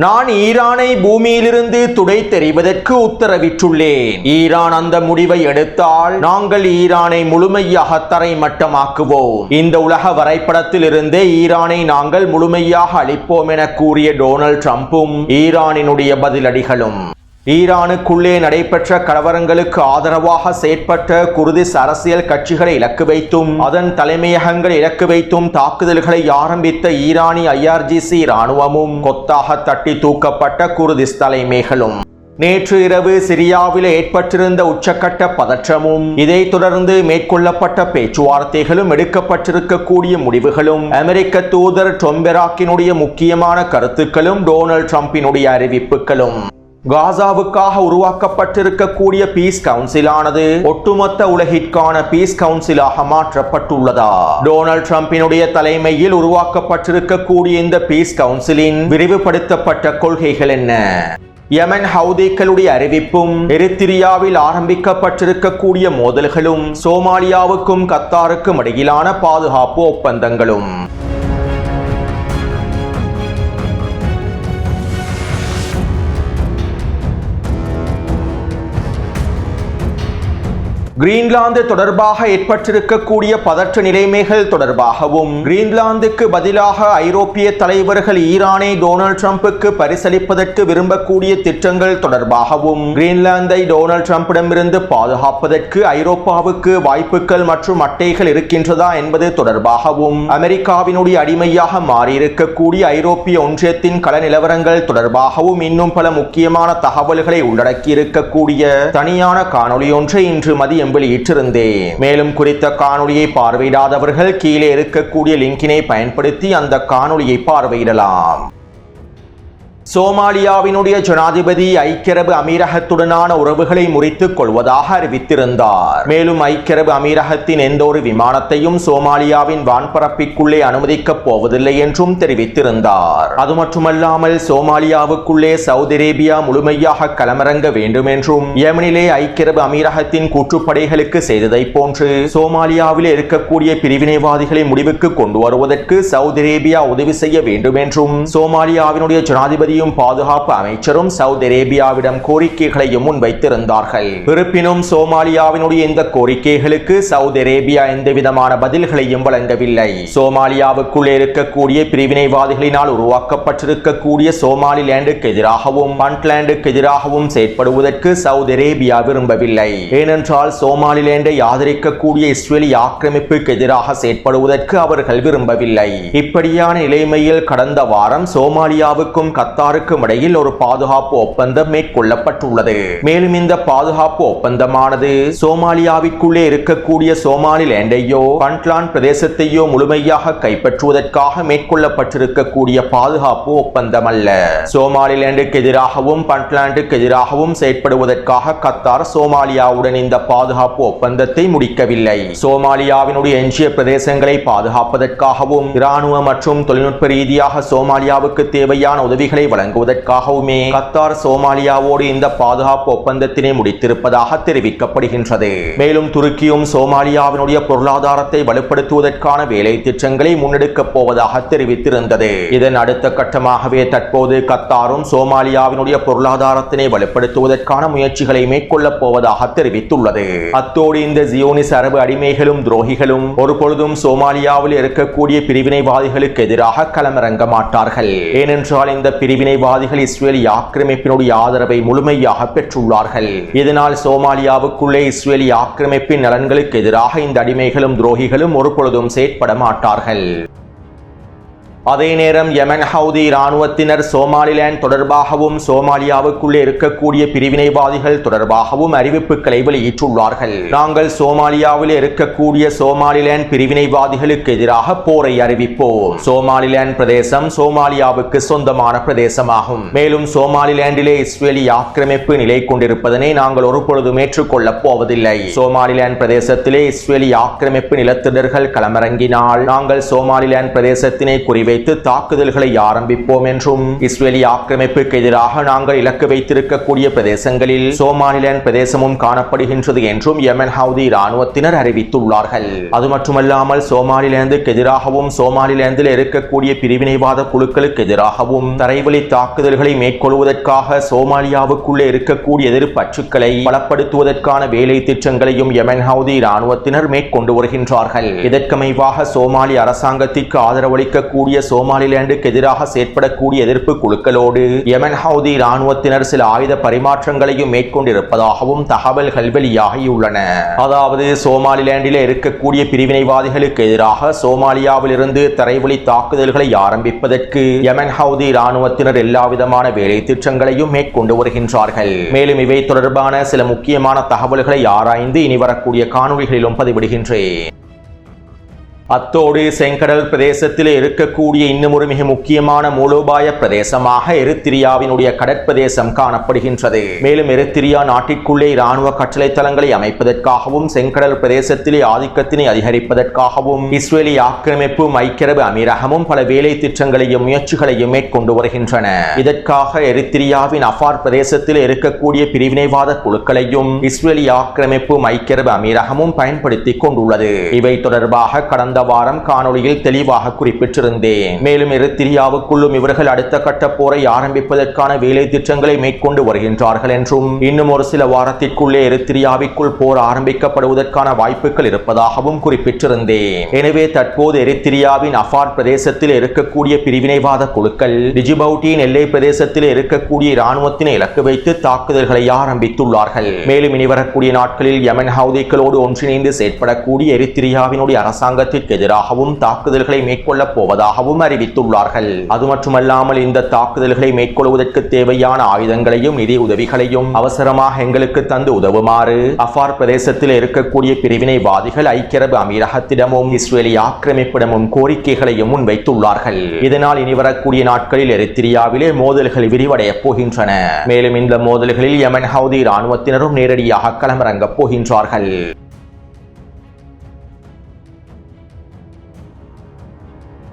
நான் ஈரானை பூமியிலிருந்து துடைத்தெறிவதற்கு உத்தரவிட்டுள்ளேன். ஈரான் அந்த முடிவை எடுத்தால் நாங்கள் ஈரானை முழுமையாக தரைமட்டமாக்குவோம். இந்த உலக வரைபடத்தில் இருந்தே ஈரானை நாங்கள் முழுமையாக அழிப்போம் என கூறிய டொனால்ட் ட்ரம்பும் ஈரானினுடைய பதிலடிகளும். ஈரானுக்குள்ளே நடைபெற்ற கலவரங்களுக்கு ஆதரவாக செயற்பட்ட குர்திஸ் அரசியல் கட்சிகளை இலக்கு வைத்தும் அதன் தலைமையகங்களை இலக்கு வைத்தும் தாக்குதல்களை ஆரம்பித்த ஈரானிய IRGC இராணுவமும் கொத்தாக தட்டி தூக்கப்பட்ட குர்திஸ் தலைமைகளும். நேற்று இரவு சிரியாவில் ஏற்பட்டிருந்த உச்சக்கட்ட பதற்றமும் இதைத் தொடர்ந்து மேற்கொள்ளப்பட்ட பேச்சுவார்த்தைகளும் எடுக்கப்பட்டிருக்கக்கூடிய முடிவுகளும் அமெரிக்க தூதர் டாம் பெராக்கினுடைய முக்கியமான கருத்துக்களும் டொனால்ட் ட்ரம்பினுடைய அறிவிப்புகளும். காசாவுக்காக உருவாக்கப்பட்டிருக்கக்கூடிய பீஸ் கவுன்சிலானது ஒட்டுமொத்த உலகிற்கான பீஸ் கவுன்சிலாக மாற்றப்பட்டுள்ளதா? டொனால்ட் ட்ரம்பினுடைய தலைமையில் உருவாக்கப்பட்டிருக்கக்கூடிய இந்த பீஸ் கவுன்சிலின் விரிவுபடுத்தப்பட்ட கொள்கைகள் என்ன? யமன் ஹவுதிகளுடைய அறிவிப்பும் எரித்திரியாவில் ஆரம்பிக்கப்பட்டிருக்கக்கூடிய மோதல்களும் சோமாலியாவுக்கும் கத்தாருக்கும் இடையிலான பாதுகாப்பு ஒப்பந்தங்களும். கிரீன்லாந்து தொடர்பாக ஏற்பட்டிருக்கக்கூடிய பதற்ற நிலைமைகள் தொடர்பாகவும் கிரீன்லாந்துக்கு பதிலாக ஐரோப்பிய தலைவர்கள் ஈரானை டொனால்ட் ட்ரம்புக்கு பரிசளிப்பதற்கு விரும்பக்கூடிய திட்டங்கள் தொடர்பாகவும் கிரீன்லாந்தை டொனால்ட் ட்ரம்பிடமிருந்து பாதுகாப்பதற்கு ஐரோப்பாவுக்கு வாய்ப்புகள் மற்றும் அட்டைகள் இருக்கின்றதா என்பது தொடர்பாகவும் அமெரிக்காவினுடைய அடிமையாக மாறியிருக்கக்கூடிய ஐரோப்பிய ஒன்றியத்தின் கள நிலவரங்கள் தொடர்பாகவும் இன்னும் பல முக்கியமான தகவல்களை உள்ளடக்கியிருக்கக்கூடிய தனியான காணொளி ஒன்றை இன்று மதியம் வெளியிட்டிருந்தேன். மேலும் குறித்த காணொளியை பார்வையிடாதவர்கள் கீழே இருக்கக்கூடிய லிங்கினை பயன்படுத்தி அந்த காணொளியை பார்வையிடலாம். சோமாலியாவினுடைய ஜனாதிபதி ஐக்கிய அரபு அமீரகத்துடனான உறவுகளை முறித்துக் கொள்வதாக அறிவித்திருந்தார். மேலும் ஐக்கிய அரபு அமீரகத்தின் எந்த ஒரு விமானத்தையும் சோமாலியாவின் வான்பரப்பிற்குள்ளே அனுமதிக்கப் போவதில்லை என்றும் தெரிவித்திருந்தார். அது மட்டுமல்லாமல் சோமாலியாவுக்குள்ளே சவுதி அரேபியா முழுமையாக களமிறங்க வேண்டும் என்றும் யெமனிலே ஐக்கிய அரபு அமீரகத்தின் கூற்றுப்படைகளுக்கு செய்ததை போன்று சோமாலியாவில் இருக்கக்கூடிய பிரிவினைவாதிகளை முடிவுக்கு கொண்டு வருவதற்கு சவுதி அரேபியா உதவி செய்ய வேண்டும் என்றும் சோமாலியாவினுடைய ஜனாதிபதி பாதுகாப்பு அமைச்சரும் சவுதி அரேபியாவிடம் கோரிக்கைகளையும் முன்வைத்திருந்தார்கள். இருப்பினும் சோமாலியாவினுடைய இந்த கோரிக்கைகளுக்கு சவுதி அரேபியா எந்தவிதமான பதில்களையும் வழங்கவில்லை. சோமாலியாவுக்குள்ளே இருக்கக்கூடிய பிரிவினைவாதிகளினால் உருவாக்கப்பட்டிருக்கக்கூடிய சோமாலிலாந்துக்கு எதிராகவும் பண்ட்லாந்துக்கு எதிராகவும் செயற்படுவதற்கு சவுதி அரேபியா விரும்பவில்லை. ஏனென்றால் சோமாலிலாந்தை ஆதரிக்கக்கூடிய இஸ்ரேலி ஆக்கிரமிப்புக்கு எதிராக செயற்படுவதற்கு அவர்கள் விரும்பவில்லை. இப்படியான நிலைமையில் கடந்த வாரம் சோமாலியாவுக்கும் கத்தாருக்கும் இடையில் ஒரு பாதுகாப்பு ஒப்பந்தம் மேற்கொள்ளப்பட்டுள்ளது. மேலும் இந்த பாதுகாப்பு ஒப்பந்தமானது சோமாலியாவிற்குள்ளே இருக்கக்கூடிய சோமாலிலாந்தையோ பண்ட்லாந்து பிரதேசத்தையோ முழுமையாக கைப்பற்றுவதற்காக மேற்கொள்ளப்பட்டிருக்கக்கூடிய பாதுகாப்பு ஒப்பந்தம் அல்ல. சோமாலிலாந்துக்கு எதிராகவும் பண்ட்லாந்துக்கு எதிராகவும் செயற்படுவதற்காக கத்தார் சோமாலியாவுடன் இந்த பாதுகாப்பு ஒப்பந்தத்தை முடிக்கவில்லை. சோமாலியாவினுடைய எஞ்சிய பிரதேசங்களை பாதுகாப்பதற்காகவும் இராணுவ மற்றும் தொழில்நுட்ப ரீதியாக சோமாலியாவுக்கு தேவையான உதவிகளை வழங்குவதற்காகவுமே கத்தார் சோமாலியாவோடு இந்த பாதுகாப்பு ஒப்பந்தத்தினை முடித்திருப்பதாக தெரிவிக்கப்படுகின்றது. மேலும் துருக்கியும் சோமாலியாவினுடைய பொருளாதாரத்தை வலுப்படுத்துவதற்கான வேலை திட்டங்களை முன்னெடுக்கப் போவதாக தெரிவித்திருந்தது. இதன் அடுத்த கட்டமாகவே தற்போது கத்தாரும் சோமாலியாவினுடைய பொருளாதாரத்தினை வலுப்படுத்துவதற்கான முயற்சிகளை மேற்கொள்ளப் போவதாக தெரிவித்துள்ளது. அத்தோடு இந்த ஜியோனிஸ் அரபு அடிமைகளும் துரோகிகளும் ஒருபொழுதும் சோமாலியாவில் இருக்கக்கூடிய பிரிவினைவாதிகளுக்கு எதிராக களமிறங்க மாட்டார்கள். ஏனென்றால் இந்த பிரிவினைவாதிகள் இஸ்ரேலி ஆக்கிரமிப்பினுடைய ஆதரவை முழுமையாக பெற்றுள்ளார்கள். இதனால் சோமாலியாவுக்குள்ளே இஸ்ரேலி ஆக்கிரமிப்பின் நலன்களுக்கு எதிராக இந்த அடிமைகளும் துரோகிகளும் ஒருபொழுதும் செயற்பட மாட்டார்கள். அதே நேரம் யமன் ஹவுதி இராணுவத்தினர் சோமாலிலாந்து தொடர்பாகவும் சோமாலியாவுக்குள்ளே இருக்கக்கூடிய பிரிவினைவாதிகள் தொடர்பாகவும் அறிவிப்புகளை வெளியிட்டுள்ளார்கள். நாங்கள் சோமாலியாவில் இருக்கக்கூடிய சோமாலிலாந்து பிரிவினைவாதிகளுக்கு எதிராக போரை அறிவிப்போம். சோமாலிலாந்து பிரதேசம் சோமாலியாவுக்கு சொந்தமான பிரதேசமாகும். மேலும் சோமாலிலாந்திலே இஸ்ரேலி ஆக்கிரமிப்பு நிலை கொண்டிருப்பதனை நாங்கள் ஒருபொழுதும் ஏற்றுக்கொள்ளப் போவதில்லை. சோமாலிலாந்து பிரதேசத்திலே இஸ்ரேலி ஆக்கிரமிப்பு நிலத்திடர்கள் களமிறங்கினால் நாங்கள் சோமாலிலாந்து பிரதேசத்தினை குறிவை வைத்து தாக்குதல்களை ஆரம்பிப்போம் என்றும் இஸ்ரேலிய ஆக்கிரமிப்புக்கு எதிராக நாங்கள் இலக்கு வைத்திருக்கக்கூடிய பிரதேசங்களில் சோமாலிலாந்து பிரதேசமும் காணப்படுகின்றது என்றும் யெமன் ஹவுதி இராணுவத்தினர் அறிவித்துள்ளார்கள். அது மட்டுமல்லாமல் சோமாலிலாந்துக்கு எதிராகவும் சோமாலிலாந்தில் இருக்கக்கூடிய பிரிவினைவாத குழுக்களுக்கு எதிராகவும் தரைவழி தாக்குதல்களை மேற்கொள்வதற்காக சோமாலியாவுக்குள்ளே இருக்கக்கூடிய எதிர்ப்பு அச்சுக்களை பலப்படுத்துவதற்கான வேலை திட்டங்களையும் யெமன் ஹவுதி இராணுவத்தினர் மேற்கொண்டு வருகின்றார்கள். இதற்கமைவாக சோமாலி அரசாங்கத்திற்கு ஆதரவளிக்கக்கூடிய சோமாலிலாந்துக்கு எதிராக செயற்படக்கூடிய எதிர்ப்பு குழுக்களோடு யெமன் ஹவுதி இராணுவத்தினர் சில ஆயுத பரிமாற்றங்களையும் மேற்கொண்டிருப்பதாகவும் தகவல்கள் வெளியாகியுள்ளன. அதாவது சோமாலிலாந்தில் இருக்கக்கூடிய பிரிவினைவாதிகளுக்கு எதிராக சோமாலியாவில் இருந்து தரைவழி தாக்குதல்களை ஆரம்பிப்பதற்கு யெமன் ஹவுதி இராணுவத்தினர் எல்லாவிதமான வேலை திட்டங்களையும் மேற்கொண்டு வருகின்றார்கள். மேலும் இவை தொடர்பான சில முக்கியமான தகவல்களை ஆராய்ந்து இனி வரக்கூடிய காணொளிகளிலும் பதிவிடுகின்றேன். அத்தோடு செங்கடல் பிரதேசத்தில் இருக்கக்கூடிய இன்னும் ஒரு மிக முக்கியமான மூலோபாய பிரதேசமாக எரித்திரியாவினுடைய கடற்பிரதேசம் காணப்படுகின்றது. மேலும் எரித்திரியா நாட்டிற்குள்ளே இராணுவ கட்டளை தளங்களை அமைப்பதற்காகவும் செங்கடல் பிரதேசத்திலே ஆதிக்கத்தினை அதிகரிப்பதற்காகவும் இஸ்ரேலிய ஆக்கிரமிப்பும் ஐக்கிய அரபு அமீரகமும் பல வேலை திட்டங்களையும் முயற்சிகளையும் மேற்கொண்டு வருகின்றன. இதற்காக எரித்திரியாவின் அஃபார் பிரதேசத்தில் இருக்கக்கூடிய பிரிவினைவாத குழுக்களையும் இஸ்ரேலிய ஆக்கிரமிப்பும் ஐக்கிய அரபு அமீரகமும் பயன்படுத்திக் கொண்டுள்ளது. இவை தொடர்பாக கடந்த வாரம் காணொளியில் தெளிவாக குறிப்பிட்டிருந்தேன். மேலும் எரித்திரியாவுக்குள்ளும் இவர்கள் அடுத்த கட்ட போரை ஆரம்பிப்பதற்கான வேலை திட்டங்களை மேற்கொண்டு வருகின்றார்கள் என்றும் இன்னும் ஒரு சில வாரத்திற்குள்ளே எரித்திரியாவுக்குள் போர் ஆரம்பிக்கப்படுவதற்கான வாய்ப்புகள் இருப்பதாகவும் குறிப்பிட்டிருந்தேன். எனவே தற்போது எரித்திரியாவின் அஃபார் பிரதேசத்தில் இருக்கக்கூடிய பிரிவினைவாத குழுக்கள் டிஜிபவுட்டியின் எல்லை பிரதேசத்தில் இருக்கக்கூடிய இராணுவத்தினை இலக்கு வைத்து தாக்குதல்களை ஆரம்பித்துள்ளார்கள். மேலும் இனி வரக்கூடிய நாட்களில் யெமன் ஹவுதிகளோடு ஒன்றிணைந்து செயற்படக்கூடிய எரித்திரியாவினுடைய அரசாங்கத்திற்கு எதிராகவும் தாக்குதல்களை மேற்கொள்ளப் போவதாகவும் அறிவித்துள்ளார்கள். அது மட்டுமல்லாமல் இந்த தாக்குதல்களை மேற்கொள்வதற்கு தேவையான ஆயுதங்களையும் நிதி உதவிகளையும் அவசரமாக எங்களுக்கு தந்து உதவுமாறு அஃபார் பிரதேசத்தில் இருக்கக்கூடிய பிரிவினைவாதிகள் ஐக்கிய அரபு அமீரகத்திடமும் இஸ்ரேலிய ஆக்கிரமிப்பிடமும் கோரிக்கைகளையும் முன்வைத்துள்ளார்கள். இதனால் இனி வரக்கூடிய நாட்களில் எரித்திரியாவிலே மோதல்கள் விரிவடைய போகின்றன. மேலும் இந்த மோதல்களில் யெமன் ஹவுதி இராணுவத்தினரும் நேரடியாக களமிறங்கப் போகின்றார்கள்.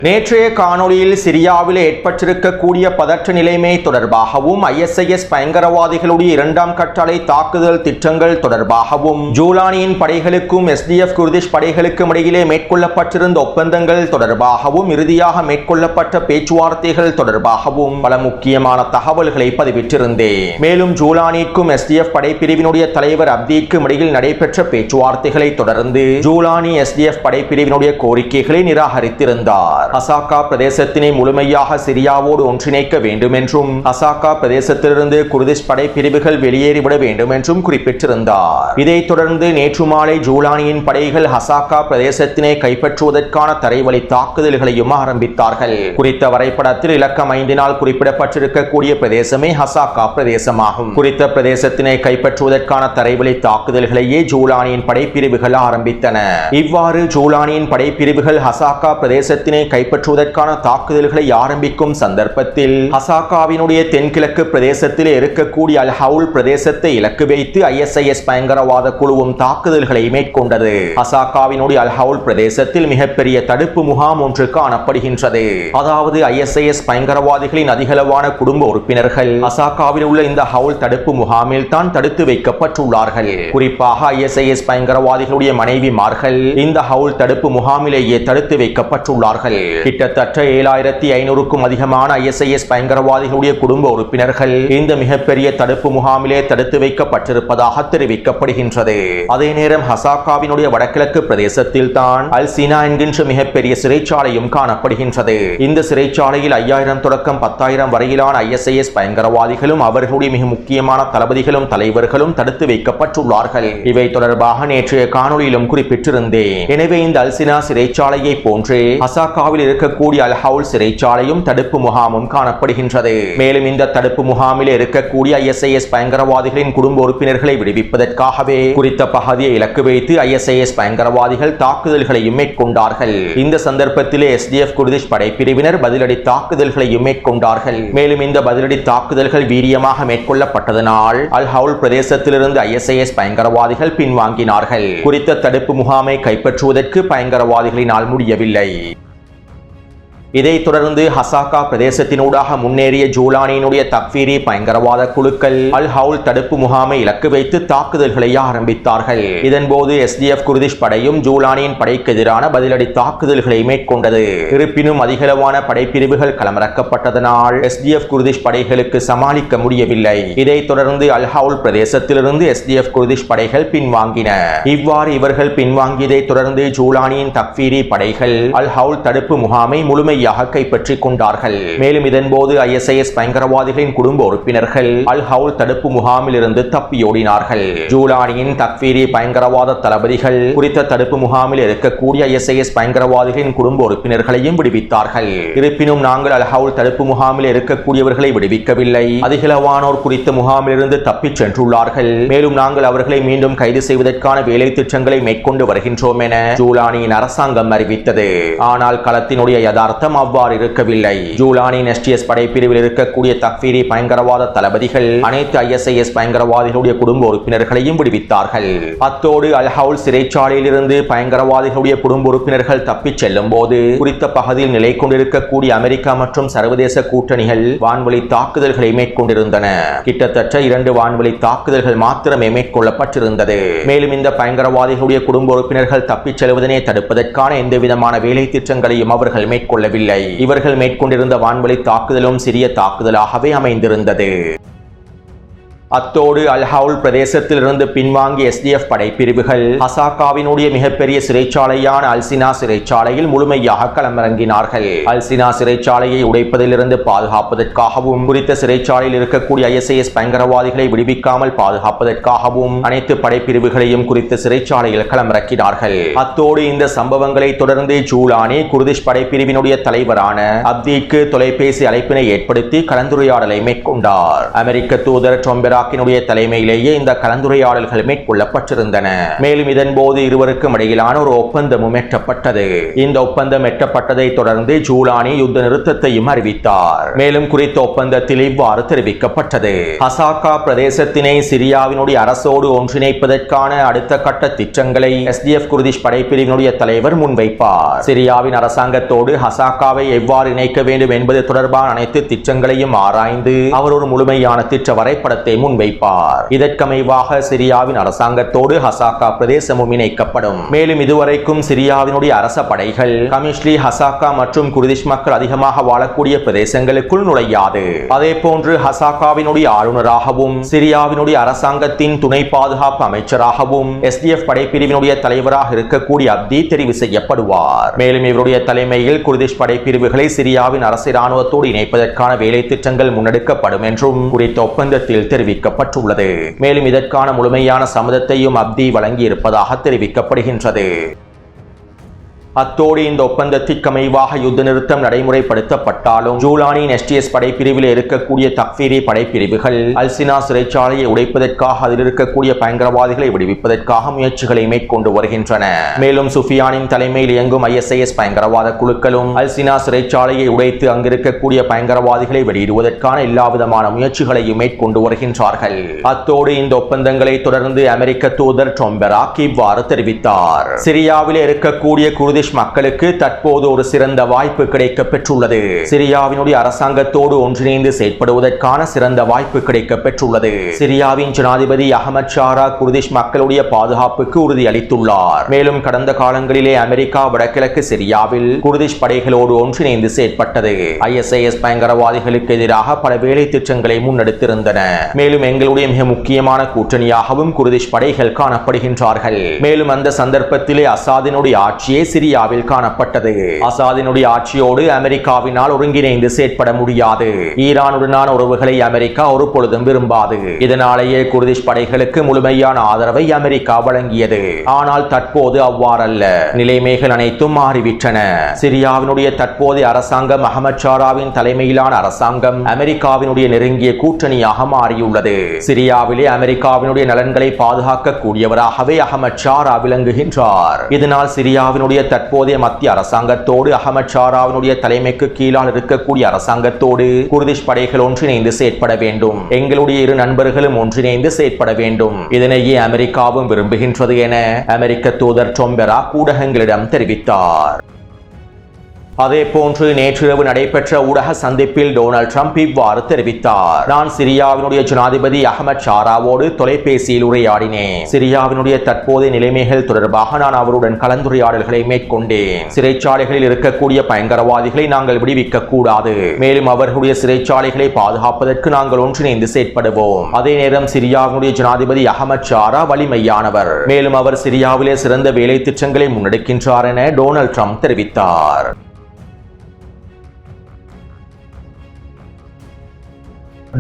நேற்றைய காணொளியில் சிரியாவில் ஏற்பட்டிருக்கக்கூடிய பதற்ற நிலைமை தொடர்பாகவும் ISIS பயங்கரவாதிகளுடைய இரண்டாம் கட்டளை தாக்குதல் திட்டங்கள் தொடர்பாகவும் ஜூலானியின் படைகளுக்கும் SDF குர்திஷ் படைகளுக்கும் இடையிலே மேற்கொள்ளப்பட்டிருந்த ஒப்பந்தங்கள் தொடர்பாகவும் இறுதியாக மேற்கொள்ளப்பட்ட பேச்சுவார்த்தைகள் தொடர்பாகவும் பல முக்கியமான தகவல்களை பதிவிட்டிருந்தேன். மேலும் ஜூலானிக்கும் SDF படைப்பிரிவினுடைய தலைவர் அப்தீக்கும் இடையில் நடைபெற்ற பேச்சுவார்த்தைகளை தொடர்ந்து ஜூலானி SDF படைப்பிரிவினுடைய கோரிக்கைகளை நிராகரித்திருந்தார். அசாக்கா பிரதேசத்தினை முழுமையாக சிரியாவோடு ஒன்றிணைக்க வேண்டும் என்றும் அசாக்கா பிரதேசத்திலிருந்து குர்திஷ் படைப்பிரிவுகள் வெளியேறிவிட வேண்டும் என்றும் குறிப்பிட்டிருந்தார். இதைத் தொடர்ந்து நேற்று மாலை ஜூலானியின் படைகள் ஹசாக்கா பிரதேசத்தினை கைப்பற்றுவதற்கான தரைவழி தாக்குதல்களையும் ஆரம்பித்தார்கள். குறித்த வரைபடத்தில் இலக்கம் 5 குறிப்பிடப்பட்டிருக்கக்கூடிய பிரதேசமே ஹசாக்கா பிரதேசமாகும். குறித்த பிரதேசத்தினை கைப்பற்றுவதற்கான தரைவழி தாக்குதல்களையே ஜூலானியின் படைப்பிரிவுகள் ஆரம்பித்தன. இவ்வாறு ஜூலானியின் படைப்பிரிவுகள் ஹசாக்கா பிரதேசத்தினை கைப்பற்றுவதற்கான தாக்குதல்களை ஆரம்பிக்கும் சந்தர்ப்பத்தில் ஹசாக்காவினுடைய தென்கிழக்கு பிரதேசத்தில் இருக்கக்கூடிய அல் ஹவுல் பிரதேசத்தை இலக்கு வைத்து ISIS பயங்கரவாத குழுவும் தாக்குதல்களை மேற்கொண்டது. ஹசாக்காவினுடைய அல் ஹவுல் பிரதேசத்தில் மிகப்பெரிய தடுப்பு முகாம் ஒன்று காணப்படுகின்றது. அதாவது ISIS பயங்கரவாதிகளின் அதிகளவான குடும்ப உறுப்பினர்கள் ஹசாக்காவில் உள்ள இந்த ஹவுல் தடுப்பு முகாமில் தான் தடுத்து வைக்கப்பட்டுள்ளார்கள். குறிப்பாக ISIS பயங்கரவாதிகளுடைய மனைவிமார்கள் இந்த ஹவுல் தடுப்பு முகாமிலேயே தடுத்து வைக்கப்பட்டுள்ளார்கள். கிட்டத்தட்ட 7500க்கும் அதிகமான ISIS பயங்கரவாதிகளுடைய குடும்ப உறுப்பினர்கள் இந்த மிகப்பெரிய தடுப்பு முகாமிலே தடுத்து வைக்கப்பட்டிருப்பதாக தெரிவிக்கப்படுகின்றது. அதே நேரம் ஹசாக்காவினுடைய வடகிழக்கு பிரதேசத்தில் தான் அல் சீனா என்கின்ற மிகப்பெரிய சிறைச்சாலையும் காணப்படுகின்றது. இந்த சிறைச்சாலையில் 5000 தொடக்கம் 10,000 வரையிலான ISIS பயங்கரவாதிகளும் அவர்களுடைய மிக முக்கியமான தளபதிகளும் தலைவர்களும் தடுத்து வைக்கப்பட்டுள்ளார்கள். இவை தொடர்பாக நேற்றைய காணொளியிலும் குறிப்பிட்டிருந்தேன். எனவே இந்த அல் சீனா சிறைச்சாலையை போன்றே ஹசாக்காவில் இருக்கக்கூடிய அல் ஹவுல் சிறைச்சாலையும் தடுப்பு முகாமும் காணப்படுகின்றது. மேலும் இந்த தடுப்பு முகாமில் இருக்கக்கூடிய ISIS பயங்கரவாதிகளின் குடும்ப உறுப்பினர்களை விடுவிப்பதற்காகவே குறித்த பகுதியை இலக்கு வைத்து ISIS பயங்கரவாதிகள் தாக்குதல்களையும் மேற்கொண்டார்கள். இந்த சந்தர்ப்பத்திலே SDF குர்திஷ் படைப்பிரிவினர் பதிலடி தாக்குதல்களையும் மேற்கொண்டார்கள். மேலும் இந்த பதிலடி தாக்குதல்கள் வீரியமாக மேற்கொள்ளப்பட்டதனால் அல் ஹவுல் பிரதேசத்திலிருந்து ISIS பயங்கரவாதிகள் பின்வாங்கினார்கள். குறித்த தடுப்பு முகாமை கைப்பற்றுவதற்கு பயங்கரவாதிகளினால் முடியவில்லை. இதைத் தொடர்ந்து ஹசாக்கா பிரதேசத்தினூடாக முன்னேறிய ஜூலானியினுடைய தக்ஃபீரி பயங்கரவாத குழுக்கள் அல் ஹவுல் தடுப்பு முகாமை இலக்கு வைத்து தாக்குதல்களை ஆரம்பித்தார்கள். இதன்போது SDF குர்திஷ் படையும் ஜூலானியின் படைக்கு எதிரான பதிலடி தாக்குதல்களை மேற்கொண்டது. இருப்பினும் அதிகளவான படைப்பிரிவுகள் களமிறக்கப்பட்டதனால் SDF குர்திஷ் படைகளுக்கு சமாளிக்க முடியவில்லை. இதைத் தொடர்ந்து அல் ஹவுல் பிரதேசத்திலிருந்து SDF குர்திஷ் படைகள் பின்வாங்கின. இவ்வாறு இவர்கள் பின்வாங்கியதை தொடர்ந்து ஜூலானியின் தக்ஃபீரி படைகள் அல் ஹவுல் தடுப்பு முகாமை முழுமையாக கைப்பற்றிக் கொண்டார்கள். மேலும் இதன்போது ISIS பயங்கரவாதிகளின் குடும்ப உறுப்பினர்கள் அல் ஹவுல் தடுப்பு முகாமில் இருந்து தப்பியோடினார்கள். ஜூலானியின் தக்ஃபீரி பயங்கரவாத தளபதிகள் குறித்த தடுப்பு முகாமில் இருக்கக்கூடிய ISIS பயங்கரவாதிகளின் குடும்ப உறுப்பினர்களையும் விடுவித்தார்கள். இருப்பினும் நாங்கள் அல் ஹவுல் தடுப்பு முகாமில் இருக்கக்கூடியவர்களை விடுவிக்கவில்லை. அதிகளவானோர் குறித்த முகாமில் இருந்து தப்பிச் சென்றுள்ளார்கள். மேலும் நாங்கள் அவர்களை மீண்டும் கைது செய்வதற்கான வேலை திட்டங்களை மேற்கொண்டு வருகின்றோம் என ஜூலானியின் அரசாங்கம் அறிவித்தது. ஆனால் களத்தினுடைய யதார்த்தம் அவ்வாறு இருக்கவில்லை. ஜூலானின் STS படைப்பிரிவில் இருக்கக்கூடிய தக்ஃபீரி பயங்கரவாத தளபதிகள் அனைத்து ISIS பயங்கரவாதிகளுடைய குடும்ப உறுப்பினர்களையும் விடுவித்தார்கள். அத்தோடு அல் ஹவுல் சிறைச்சாலையில் இருந்து பயங்கரவாதிகளுடைய குடும்ப உறுப்பினர்கள் தப்பிச் செல்லும் போது குறித்த பகுதியில் நிலை கொண்டிருக்கக்கூடிய அமெரிக்கா மற்றும் சர்வதேச கூட்டணிகள் வான்வழி தாக்குதல்களை மேற்கொண்டிருந்தன. கிட்டத்தட்ட 2 வான்வழி தாக்குதல்கள் மாத்திரமே மேற்கொள்ளப்பட்டிருந்தது. மேலும் இந்த பயங்கரவாதிகளுடைய குடும்ப உறுப்பினர்கள் தப்பிச் செல்வதனை தடுப்பதற்கான எந்தவிதமான வேலை திட்டங்களையும் அவர்கள் மேற்கொள்ளவில்லை. இவர்கள் மேற்கொண்டிருந்த வான்வழி தாக்குதலும் சிறிய தாக்குதலாகவே அமைந்திருந்தது. அத்தோடு அல் ஹவுல் பிரதேசத்திலிருந்து பின்வாங்கிய SDF படைப்பிரிவுகள் ஹசாக்காவினுடைய மிகப்பெரிய சிறைச்சாலையான அல்சினா சிறைச்சாலையில் முழுமையாக களமிறங்கினார்கள். அல்சினா சிறைச்சாலையை உடைப்பதிலிருந்து பாதுகாப்பதற்காகவும் குறித்த சிறைச்சாலையில் இருக்கக்கூடிய ISIS பயங்கரவாதிகளை விடுவிக்காமல் பாதுகாப்பதற்காகவும் அனைத்து படைப்பிரிவுகளையும் குறித்த சிறைச்சாலையில் களமிறக்கினார்கள். அத்தோடு இந்த சம்பவங்களை தொடர்ந்து ஜூலானி குர்திஷ் படைப்பிரிவினுடைய தலைவரான அப்தீக்கு தொலைபேசி அழைப்பினை ஏற்படுத்தி கலந்துரையாடலை மேற்கொண்டார். அமெரிக்க தூதர் டொம்பெரா தலைமையிலேயே இந்த கலந்துரையாடல்கள் மேற்கொள்ளப்பட்டிருந்தன. மேலும் இதன்போது இருவருக்கும் இடையிலான ஒரு ஒப்பந்தமும் எட்டப்பட்டது. இந்த ஒப்பந்தம் எட்டப்பட்டதை தொடர்ந்து ஜூலானி யுத்த நிறுத்தத்தையும் அறிவித்தார். மேலும் குறித்த ஒப்பந்தத்தில் இவ்வாறு தெரிவிக்கப்பட்டது: ஹசாக்கா பிரதேசத்தினை சிரியாவினுடைய அரசோடு ஒன்றிணைப்பதற்கான அடுத்த கட்ட திட்டங்களை SDF குர்திஷ் படைப்பிரிவினுடைய தலைவர் முன்வைப்பார். சிரியாவின் அரசாங்கத்தோடு ஹசாக்காவை எவ்வாறு இணைக்க வேண்டும் என்பது தொடர்பான அனைத்து திட்டங்களையும் ஆராய்ந்து அவர் ஒரு முழுமையான திட்ட வரைபடத்தை வைப்பார். இதற்கமைவாக சிரியாவின் அரசாங்கத்தோடு ஹசாக்கா பிரதேசமும் இணைக்கப்படும். மேலும் இதுவரைக்கும் சிரியாவினுடைய அரச படைகள் கமிஷ்லி, ஹசாக்கா மற்றும் குர்திஷ் மக்கள் அதிகமாக வாழக்கூடிய பிரதேசங்களுக்குள் நுழையாது. அதே போன்று ஹசாக்காவினுடைய ஆளுநராகவும் சிரியாவினுடைய அரசாங்கத்தின் துணை பாதுகாப்பு அமைச்சராகவும் SDF படைப்பிரிவினுடைய தலைவராக இருக்கக்கூடிய அப்தி தெரிவு செய்யப்படுவார். மேலும் இவருடைய தலைமையில் குர்திஷ் படைப்பிரிவுகளை சிரியாவின் அரசு இராணுவத்தோடு இணைப்பதற்கான வேலை திட்டங்கள் முன்னெடுக்கப்படும் என்றும் குறித்த ஒப்பந்தத்தில் தெரிவிக்கப்பட்டுள்ளது. மேலும் இதற்கான முழுமையான சம்மதத்தையும் அப்தி வழங்கி இருப்பதாக தெரிவிக்கப்படுகின்றது. அத்தோடு இந்த ஒப்பந்தத்திற்கமைவாக யுத்த நிறுத்தம் நடைமுறைப்படுத்தப்பட்டாலும் ஜூலானியின் STS படைப்பிரிவில் இருக்கக்கூடிய தக்ஃபீரி படைப்பிரிவுகள் அல்சினா சிறைச்சாலையை உடைப்பதற்காக அதில் இருக்கக்கூடிய பயங்கரவாதிகளை விடுவிப்பதற்காக முயற்சிகளை மேற்கொண்டு வருகின்றன. மேலும் சுஃபியானின் தலைமையில் இயங்கும் ISIS பயங்கரவாத குழுக்களும் அல்சினா சிறைச்சாலையை உடைத்து அங்கிருக்கக்கூடிய பயங்கரவாதிகளை வெளியிடுவதற்கான எல்லாவிதமான முயற்சிகளையும் மேற்கொண்டு வருகின்றார்கள். அத்தோடு இந்த ஒப்பந்தங்களை தொடர்ந்து அமெரிக்க தூதர் டொம்பெராக் இவ்வாறு தெரிவித்தார்: சிரியாவில் இருக்கக்கூடிய குர்திஷ் மக்களுக்கு தற்போது ஒரு சிறந்த வாய்ப்பு கிடைக்க பெற்றுள்ளது. சிரியாவினுடைய அரசாங்கத்தோடு ஒன்றிணைந்து செயற்படுவதற்கான சிறந்த வாய்ப்பு கிடைக்க பெற்றுள்ளது. சிரியாவின் ஜனாதிபதி அஹமத் ஷாரா குர்திஷ் மக்களுடைய பாதுகாப்புக்கு உறுதியளித்துள்ளார். மேலும் கடந்த காலங்களிலே அமெரிக்கா வடகிழக்கு சிரியாவில் குர்திஷ் படைகளோடு ஒன்றிணைந்து செயற்பட்டது. ISIS பயங்கரவாதிகளுக்கு எதிராக பல வேலை திட்டங்களை முன்னெடுத்திருந்தன. மேலும் எங்களுடைய மிக முக்கியமான கூட்டணியாகவும் குர்திஷ் படைகள் காணப்படுகின்றார்கள். மேலும் அந்த சந்தர்ப்பத்திலே அசாதினுடைய ஆட்சியே சிரியாவில் காணப்பட்டது. அசாதினுடைய ஆட்சியோடு அமெரிக்காவினால் ஒருங்கிணைந்து செயற்பட முடியாது. ஈரானுடனான உறவுகளை அமெரிக்கா ஒரு பொழுதும் விரும்பாது. இதனாலேயே குர்திஷ் படைகளுக்கு முழுமையான ஆதரவை அமெரிக்கா வழங்கியது. ஆனால் தற்போது அவ்வாறல்ல. நிலைமைகள் அனைத்தும் மாறிவிட்டன. சிரியாவினுடைய தற்போதைய அரசாங்கம் அஹமத் ஷாராவின் தலைமையிலான அரசாங்கம் அமெரிக்காவினுடைய நெருங்கிய கூட்டணியாக மாறியுள்ளது. சிரியாவிலே அமெரிக்காவினுடைய நலன்களை பாதுகாக்க கூடியவராகவே அஹமத் ஷாரா விளங்குகின்றார். இதனால் சிரியாவினுடைய தற்போதைய மத்திய அரசாங்கத்தோடு அஹமத் ஷாராவினுடைய தலைமைக்கு கீழால் இருக்கக்கூடிய அரசாங்கத்தோடு குர்திஷ் படைகள் ஒன்றிணைந்து செயற்பட வேண்டும். எங்களுடைய இரு நண்பர்களும் ஒன்றிணைந்து செயற்பட வேண்டும். இதனையே அமெரிக்காவும் விரும்புகின்றது என அமெரிக்க தூதர் டொம்பெரா ஊடகங்களிடம் தெரிவித்தார். அதேபோன்று நேற்றிரவு நடைபெற்ற ஊடக சந்திப்பில் டொனால்ட் ட்ரம்ப் இவ்வாறு தெரிவித்தார். நான் சிரியாவினுடைய ஜனாதிபதி அகமது ஷாராவோடு தொலைபேசியில் உரையாடினேன். சிரியாவினுடைய தற்போதைய நிலைமைகள் தொடர்பாக நான் அவருடன் கலந்துரையாடல்களை மேற்கொண்டேன். சிறைச்சாலைகளில் இருக்கக்கூடிய பயங்கரவாதிகளை நாங்கள் விடுவிக்க கூடாது. மேலும் அவர்களுடைய சிறைச்சாலைகளை பாதுகாப்பதற்கு நாங்கள் ஒன்றிணைந்து செயற்படுவோம். அதே நேரம் சிரியாவினுடைய ஜனாதிபதி அகமது ஷாரா வலிமையானவர். மேலும் அவர் சிரியாவிலே சிறந்த வேலை திட்டங்களை முன்னெடுக்கின்றார் என டொனால்ட் ட்ரம்ப் தெரிவித்தார்.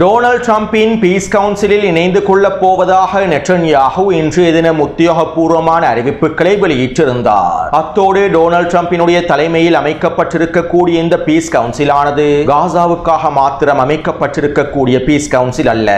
டொனால்ட் ட்ரம்பின் பீஸ் கவுன்சிலில் இணைந்து கொள்ளப் போவதாக நெட்டன்யாஹூ இன்றைய தினம் உத்தியோகபூர்வமான அறிவிப்புகளை வெளியிட்டிருந்தார். அத்தோடு டொனால்ட் ட்ரம்பினுடைய தலைமையில் அமைக்கப்பட்டிருக்கக்கூடிய இந்த பீஸ் கவுன்சிலானது காசாவுக்காக மாத்திரம் அமைக்கப்பட்டிருக்கக்கூடிய பீஸ் கவுன்சில் அல்ல.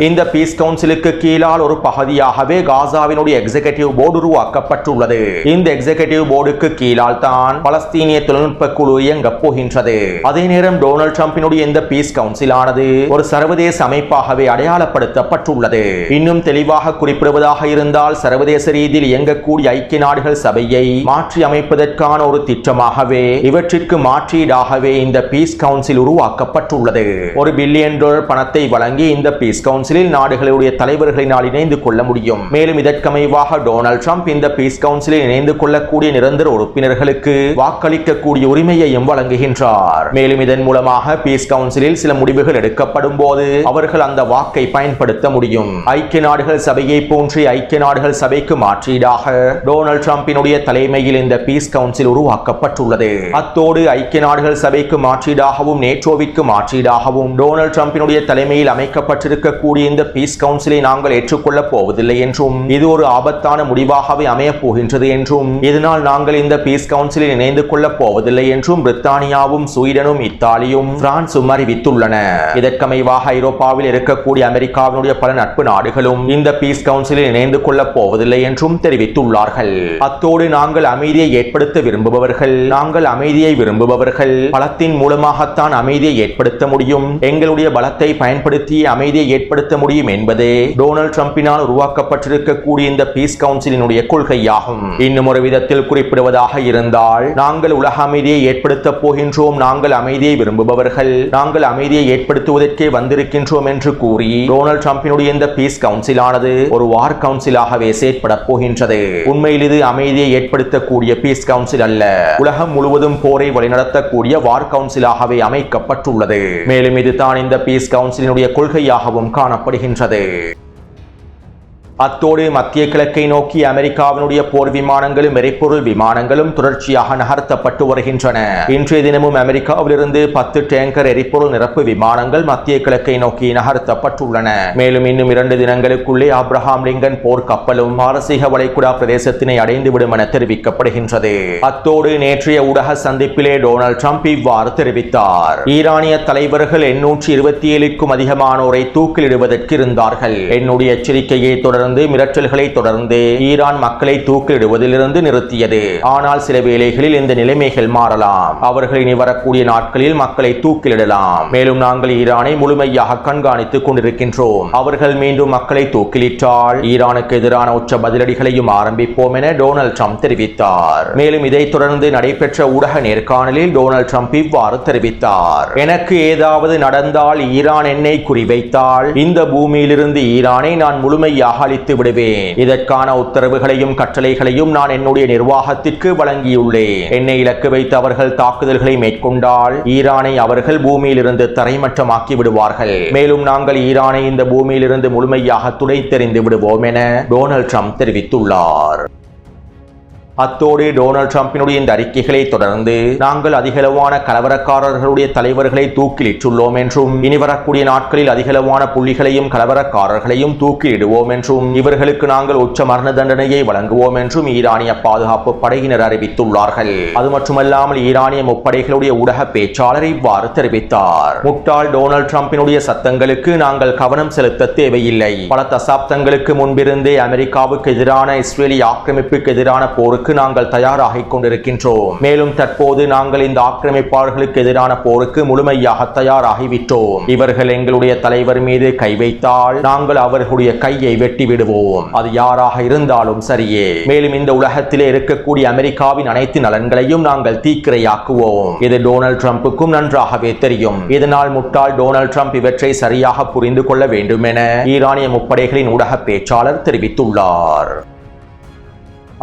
இந்த பீஸ் கவுன்சிலுக்கு கீழால் ஒரு பகுதியாகவே காசாவினுடைய எக்ஸிகியூட்டிவ் போர்டு உருவாக்கப்பட்டுள்ளது. இந்த எக்ஸிகியூட்டிவ் போர்டுக்கு கீழால் தான் பலஸ்தீனிய தொழில்நுட்ப குழு இயங்கப் போகின்றது. அதே நேரம் டொனால்ட் ட்ரம்பினுடைய இந்த பீஸ் கவுன்சிலானது ஒரு சர்வதேச அமைப்பாகவே அடையாளப்படுத்தப்பட்டுள்ளது. இன்னும் தெளிவாக குறிப்பிடுவதாக இருந்தால் சர்வதேச ரீதியில் இயங்கக்கூடிய ஐக்கிய நாடுகள் சபையை மாற்றி அமைப்பதற்கான ஒரு திட்டமாகவே இவற்றிற்கு மாற்றீடாகவே இந்த பீஸ் கவுன்சில் உருவாக்கப்பட்டுள்ளது. $1 பில்லியன் பணத்தை வழங்கி இந்த பீஸ் கவுன்சிலில் நாடுகளுடைய தலைவர்களினால் இணைந்து கொள்ள முடியும். மேலும் இதற்கமைவாக டொனால்ட் ட்ரம்ப் இந்த பீஸ் கவுன்சிலில் இணைந்து கொள்ளக்கூடிய நிரந்தர உறுப்பினர்களுக்கு வாக்களிக்கக்கூடிய உரிமையையும் வழங்குகின்றார். மேலும் இதன் மூலமாக பீஸ் கவுன்சிலில் சில முடிவுகள் எடுக்கப்படும் போது அவர்கள் அந்த வாக்கை பயன்படுத்த முடியும். ஐக்கிய நாடுகள் சபையை போன்று ஐக்கிய நாடுகள் சபைக்கு மாற்றீடாக டொனால்ட் ட்ரம்பினுடைய தலைமையில் இந்த பீஸ் கவுன்சில் உருவாக்கப்பட்டுள்ளது. அத்தோடு ஐக்கிய நாடுகள் சபைக்கு மாற்றீடாகவும் நேட்டோவிற்கு மாற்றீடாகவும் டொனால்ட் ட்ரம்பினுடைய தலைமையில் அமைக்கப்பட்டிருக்கக்கூடிய இந்த பீஸ் கவுன்சிலை நாங்கள் ஏற்றுக்கொள்ளப் போவதில்லை என்றும் இது ஒரு ஆபத்தான முடிவாகவே அமையப் போகின்றது என்றும் இதனால் நாங்கள் இந்த பீஸ் கவுன்சிலில் இணைந்து கொள்ளப் போவதில்லை என்றும் பிரித்தானியாவும் ஸ்வீடனும் இத்தாலியும் பிரான்சும் அறிவித்துள்ளன. இதற்கமைவாக ஐரோப்பாவில் இருக்கக்கூடிய அமெரிக்காவினுடைய பல நட்பு நாடுகளும் இந்த பீஸ் கவுன்சிலில் இணைந்து கொள்ளப் போவதில்லை என்றும் தெரிவித்துள்ளார்கள். அத்தோடு நாங்கள் அமைதியை ஏற்படுத்த விரும்புபவர்கள் பலத்தின் மூலமாகத்தான் அமைதியை ஏற்படுத்த முடியும். எங்களுடைய பலத்தை பயன்படுத்தி அமைதியை ஏற்படுத்த முடியும் என்பதே டொனால்ட் ட்ரம்பினால் உருவாக்கப்பட்டிருக்கக்கூடிய இந்த பீஸ் கவுன்சிலினுடைய கொள்கையாகும். இன்னும் ஒரு விதத்தில் குறிப்பிடுவதாக இருந்தால் நாங்கள் உலக அமைதியை ஏற்படுத்த போகின்றோம். நாங்கள் அமைதியை விரும்புபவர்கள் நாங்கள் அமைதியை ஏற்படுத்துவதற்கே வந்திருக்கின்றோம் என்று கூறி டொனால்ட் ட்ரம்பினுடைய இந்த பீஸ் கவுன்சிலானது ஒரு வார் கவுன்சிலாகவே செயற்பட போகின்றது. உண்மையில் இது அமைதியை ஏற்படுத்தக்கூடிய பீஸ் கவுன்சில் அல்ல, உலகம் முழுவதும் போரை வழிநடத்தக்கூடிய வார் கவுன்சிலாகவே அமைக்கப்பட்டுள்ளது. மேலும் இதுதான் இந்த பீஸ் கவுன்சிலினுடைய கொள்கையாகவும் காணப்படுகின்றது. அத்தோடு மத்திய கிழக்கை நோக்கி அமெரிக்காவினுடைய போர் விமானங்களும் எரிபொருள் விமானங்களும் தொடர்ச்சியாக நகர்த்தப்பட்டு வருகின்றன. இன்றைய தினமும் அமெரிக்காவிலிருந்து 10 டேங்கர் எரிபொருள் நிரப்பு விமானங்கள் மத்திய கிழக்கை நோக்கி நகர்த்தப்பட்டுள்ளன. மேலும் இன்னும் 2 தினங்களுக்குள்ளே ஆப்ரஹாம் லிங்கன் போர் கப்பலும் பாரசீக வளைகுடா பிரதேசத்தினை அடைந்துவிடும் என தெரிவிக்கப்படுகின்றது. அத்தோடு நேற்றைய ஊடக சந்திப்பிலே டொனால்ட் ட்ரம்ப் இவ்வாறு தெரிவித்தார். ஈரானிய தலைவர்கள் 827க்கும் அதிகமானோரை தூக்கிலிடுவதற்கு இருந்தார்கள். என்னுடைய எச்சரிக்கையை தொடர்ந்து மிரட்டல்களை தொடர்ந்து ஈரான் மக்களை தூக்கிலிடுவதிலிருந்து நிறுத்தியது. ஆனால் சில வேளைகளில் இந்த நிலைமைகள் மாறலாம். அவர்கள் இனி வரக்கூடிய நாட்களில் மக்களை தூக்கிலிடலாம். மேலும் நாங்கள் ஈரானை முழுமையாக கண்காணித்துக் கொண்டிருக்கின்றோம். அவர்கள் மீண்டும் மக்களை தூக்கிலிட்டால் ஈரானுக்கு எதிரான உச்ச பதிலடிகளையும் ஆரம்பிப்போம் என டொனால்ட் ட்ரம்ப் தெரிவித்தார். மேலும் இதைத் தொடர்ந்து நடைபெற்ற ஊடக நேர்காணலில் டொனால்ட் ட்ரம்ப் இவ்வாறு தெரிவித்தார். எனக்கு ஏதாவது நடந்தால் ஈரான் என்னை குறிவைத்தால் இந்த பூமியிலிருந்து ஈரானை நான் முழுமையாக விடுவேன். இதற்கான உத்தரவுகளையும் கட்டளைகளையும் நான் என்னுடைய நிர்வாகத்திற்கு வழங்கியுள்ளேன். என்னை இலக்கு வைத்து அவர்கள் தாக்குதல்களை மேற்கொண்டால் ஈரானை அவர்கள் பூமியிலிருந்து தரைமட்டமாக்கி விடுவார்கள். மேலும் நாங்கள் ஈரானை இந்த பூமியிலிருந்து முழுமையாக துடைத்தெறிந்து விடுவோம் என டொனால்ட் ட்ரம்ப் தெரிவித்துள்ளார். அத்தோடு டொனால்ட் ட்ரம்பினுடைய இந்த அறிக்கைகளை தொடர்ந்து நாங்கள் அதிகளவான கலவரக்காரர்களுடைய தலைவர்களை தூக்கிலிட்டுள்ளோம் என்றும் இனி வரக்கூடிய நாட்களில் அதிகளவான புள்ளிகளையும் கலவரக்காரர்களையும் தூக்கிலிடுவோம் என்றும் இவர்களுக்கு நாங்கள் உச்ச மரண தண்டனையை வழங்குவோம் என்றும் ஈரானிய பாதுகாப்பு படையினர் அறிவித்துள்ளார்கள். அது மட்டுமல்லாமல் ஈரானிய முப்படைகளுடைய ஊடக பேச்சாளர் இவ்வாறு தெரிவித்தார். முட்டாள் டொனால்ட் ட்ரம்பினுடைய சத்தங்களுக்கு நாங்கள் கவனம் செலுத்த தேவையில்லை. பல தசாப்தங்களுக்கு முன்பிருந்தே அமெரிக்காவுக்கு எதிரான இஸ்ரேலிய ஆக்கிரமிப்புக்கு எதிரான போருக்கு போருக்கு நாங்கள் தயாராகிக் கொண்டிருக்கின்றோம். மேலும் தற்போது நாங்கள் இந்த ஆக்கிரமிப்பாளர்களுக்கு எதிரான போருக்கு முழுமையாக தயாராகிவிட்டோம். இவர்கள் எங்களுடைய தலைவர் மீது கை வைத்தால் நாங்கள் அவர்களுடைய கையை வெட்டி விடுவோம். அது யாராக இருந்தாலும் சரியே. மேலும் இந்த உலகத்திலே இருக்கக்கூடிய அமெரிக்காவின் அனைத்து நலன்களையும் நாங்கள் தீக்கிரையாக்குவோம். இது டொனால்ட் ட்ரம்புக்கும் நன்றாகவே தெரியும். இதனால் முட்டாள் டொனால்ட் ட்ரம்ப் இவற்றை சரியாக புரிந்து கொள்ள வேண்டும் என ஈரானிய முப்படைகளின் ஊடக பேச்சாளர் தெரிவித்துள்ளார்.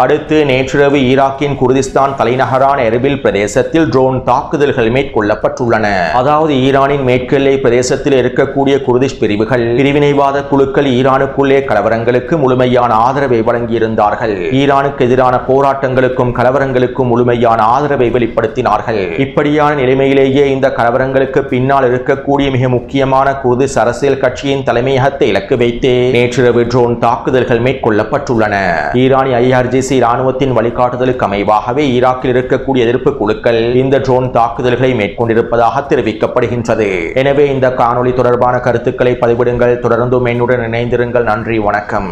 அடுத்து நேற்றிரவு ஈராக்கின் குர்திஸ்தான் தலைநகரான எர்பில் பிரதேசத்தில் ட்ரோன் தாக்குதல்கள் மேற்கொள்ளப்பட்டுள்ளன. அதாவது ஈரானின் மேற்கெல்லை பிரதேசத்தில் இருக்கக்கூடிய குர்திஷ் பிரிவுகள் பிரிவினைவாத குழுக்கள் ஈரானுக்குள்ளே கலவரங்களுக்கு முழுமையான ஆதரவை வழங்கியிருந்தார்கள். ஈரானுக்கு எதிரான போராட்டங்களுக்கும் கலவரங்களுக்கும் முழுமையான ஆதரவை வெளிப்படுத்தினார்கள். இப்படியான நிலைமையிலேயே இந்த கலவரங்களுக்கு பின்னால் இருக்கக்கூடிய மிக முக்கியமான குர்திஷ் அரசியல் கட்சியின் தலைமையகத்தை இலக்கு வைத்தே நேற்றிரவு ட்ரோன் தாக்குதல்கள் மேற்கொள்ளப்பட்டுள்ளன. ஈரானிய IRGC இராணுவத்தின் வழிகாட்டுதலுக்கு அமைவாகவே ஈராக்கில் இருக்கக்கூடிய எதிர்ப்பு குழுக்கள் இந்த ட்ரோன் தாக்குதல்களை மேற்கொண்டிருப்பதாக தெரிவிக்கப்படுகின்றது. எனவே இந்த காணொளி தொடர்பான கருத்துக்களை பதிவிடுங்கள். தொடர்ந்தும் என்னுடன் இணைந்திருங்கள். நன்றி, வணக்கம்.